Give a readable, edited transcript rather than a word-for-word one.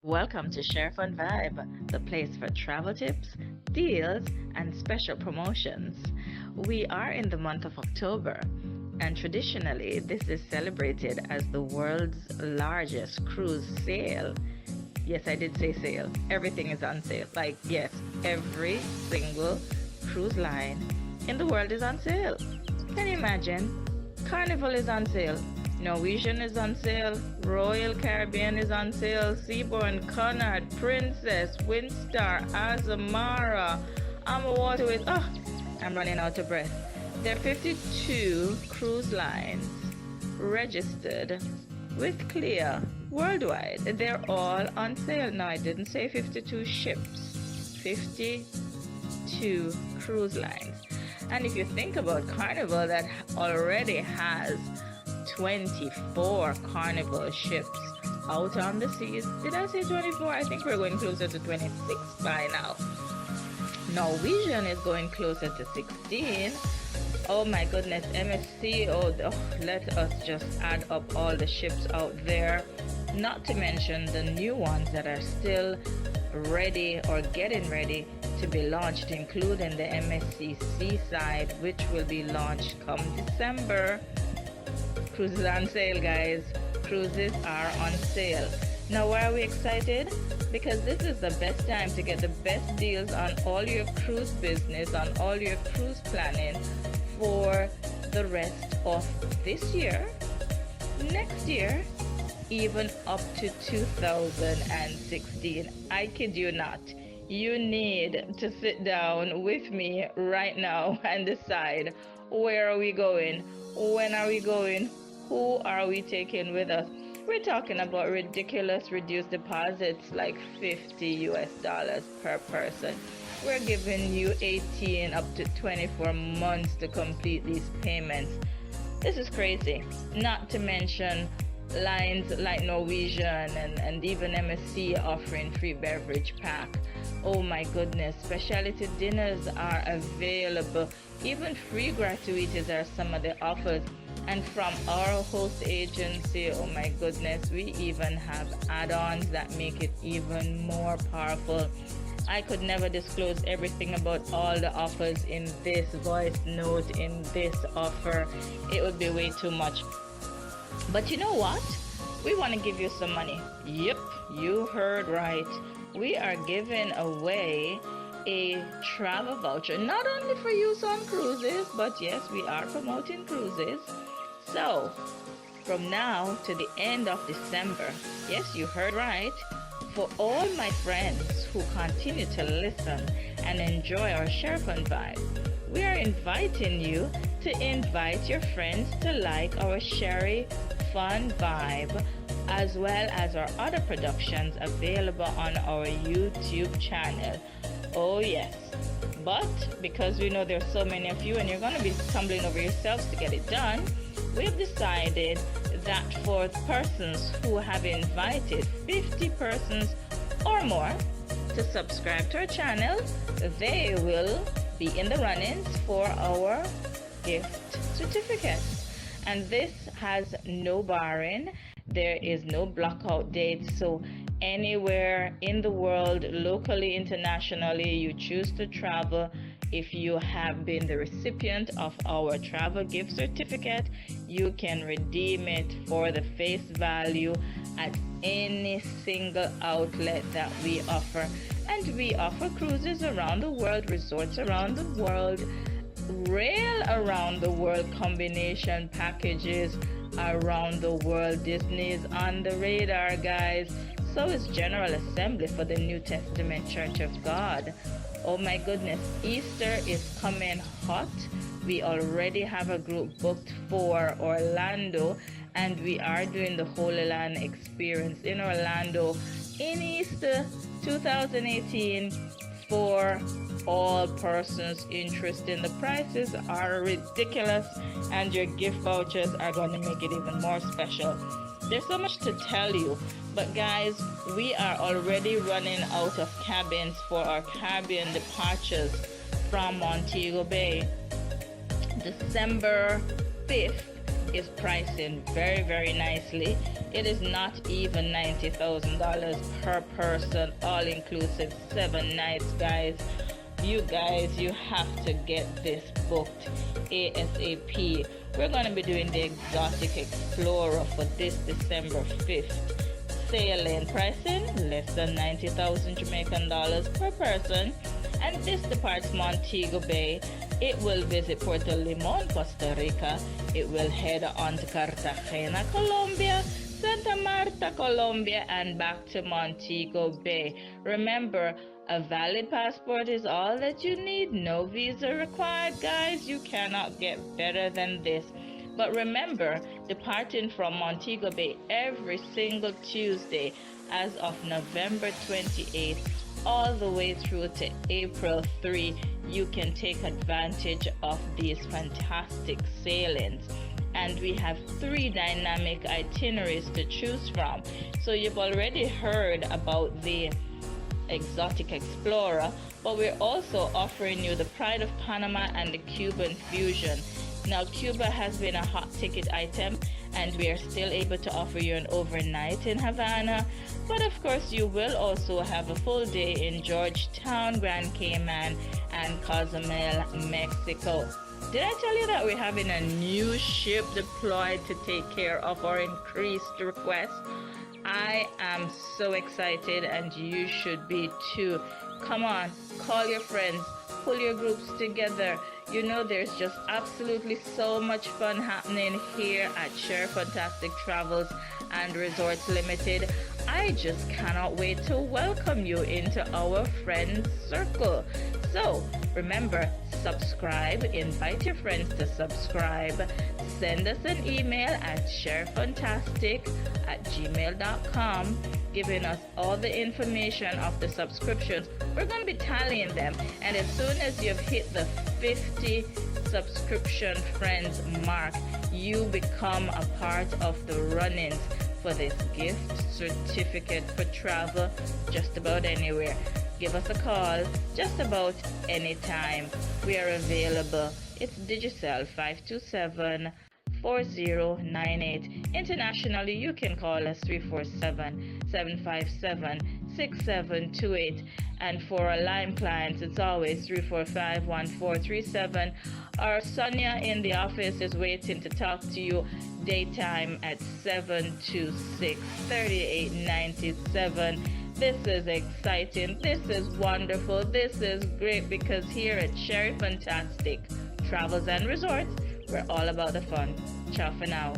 Welcome to Sheri-Fun Vibe, the place for travel tips, deals, and special promotions. We are in the month of October, and traditionally, this is celebrated as the world's largest cruise sale. Yes, I did say sale. Everything is on sale. Yes, every single cruise line in the world is on sale. Can you imagine? Carnival is on sale. Norwegian is on sale. Royal Caribbean is on sale. Seabourn, Cunard, Princess, Windstar, Azamara. Water with. Oh, I'm running out of breath. There are 52 cruise lines registered with Clear worldwide. They're all on sale. Now, I didn't say 52 ships, 52 cruise lines. And if you think about Carnival, that already has 24 Carnival ships out on the seas. Did I say 24? I think we're going closer to 26 by now. Norwegian is going closer to 16. Oh my goodness, MSC, let us just add up all the ships out there. Not to mention the new ones that are still ready or getting ready to be launched, including the MSC Seaside, which will be launched come December. Cruises on sale, guys. Cruises are on sale. Now, why are we excited? Because this is the best time to get the best deals on all your cruise business, on all your cruise planning for the rest of this year, next year, even up to 2016. I kid you not. You need to sit down with me right now and decide, where are we going? When are we going? Who are we taking with us? We're talking about ridiculous reduced deposits like $50 per person. We're giving you 18 up to 24 months to complete these payments. This is crazy. Not to mention lines like Norwegian and even MSC offering free beverage pack. Oh my goodness, specialty dinners are available. Even free gratuities are some of the offers. And from our host agency, oh my goodness, we even have add-ons that make it even more powerful. I could never disclose everything about all the offers in this voice note, in this offer. It would be way too much. But you know what? We want to give you some money. Yep, you heard right. We are giving away a travel voucher, not only for use on cruises, but yes, we are promoting cruises. So, from now to the end of December, yes, you heard right, for all my friends who continue to listen and enjoy our Sheri-Fun Vibe, we are inviting you to invite your friends to like our Sheri-Fun Vibe, as well as our other productions available on our YouTube channel. Oh yes, but because we know there's so many of you and you're going to be stumbling over yourselves to get it done, we've decided that for persons who have invited 50 persons or more to subscribe to our channel, they will be in the runnings for our gift certificates. And this has no barring. There is no blockout date. So anywhere in the world, locally, internationally, you choose to travel, if you have been the recipient of our travel gift certificate, you can redeem it for the face value at any single outlet that we offer. And we offer cruises around the world, resorts around the world, rail around the world, combination packages around the world. Disney is on the radar, guys. So is General Assembly for the New Testament Church of God. Oh my goodness, Easter is coming hot. We already have a group booked for Orlando, and we are doing the Holy Land experience in Orlando in Easter 2018 for all persons interested. The prices are ridiculous, and your gift vouchers are going to make it even more special. There's so much to tell you, but guys, we are already running out of cabins for our Caribbean departures from Montego Bay. December 5th, is pricing very, very nicely. It is not even $90,000 per person, all inclusive, 7 nights, guys. You guys, you have to get this booked ASAP. We're going to be doing the Exotic Explorer for this December 5th. Sailing pricing less than 90,000 Jamaican dollars per person, and this departs Montego Bay. It will visit Puerto Limon, Costa Rica. It will head on to Cartagena, Colombia, Santa Marta, Colombia, and back to Montego Bay. Remember, a valid passport is all that you need. No visa required, guys. You cannot get better than this. But remember, departing from Montego Bay every single Tuesday as of November 28th all the way through to April 3, you can take advantage of these fantastic sailings. And we have 3 dynamic itineraries to choose from. So you've already heard about the Exotic Explorer, but we're also offering you the Pride of Panama and the Cuban Fusion. Now, Cuba has been a hot ticket item, and we are still able to offer you an overnight in Havana. But of course, you will also have a full day in Georgetown, Grand Cayman, and Cozumel, Mexico. Did I tell you that we're having a new ship deployed to take care of our increased requests? I am so excited, and you should be too. Come on, call your friends, pull your groups together. You know, there's just absolutely so much fun happening here at Sherifuntastic Travels and Resorts Limited. I just cannot wait to welcome you into our friends circle. So remember, subscribe, invite your friends to subscribe, send us an email at sherifuntastic@gmail.com, giving us all the information of the subscriptions. We're going to be tallying them, and as soon as you've hit the 50 subscription friends mark, you become a part of the run-ins for this gift certificate for travel just about anywhere. Give us a call just about any time. We are available. It's digicel 527-4098. Internationally, you can call us 347-757-6728. And for our line clients, it's always 345-1437. Our Sonia in the office is waiting to talk to you daytime at 726-3897. This is exciting. This is wonderful. This is great, because here at Sherifuntastic Travels and Resorts, we're all about the fun. Ciao for now.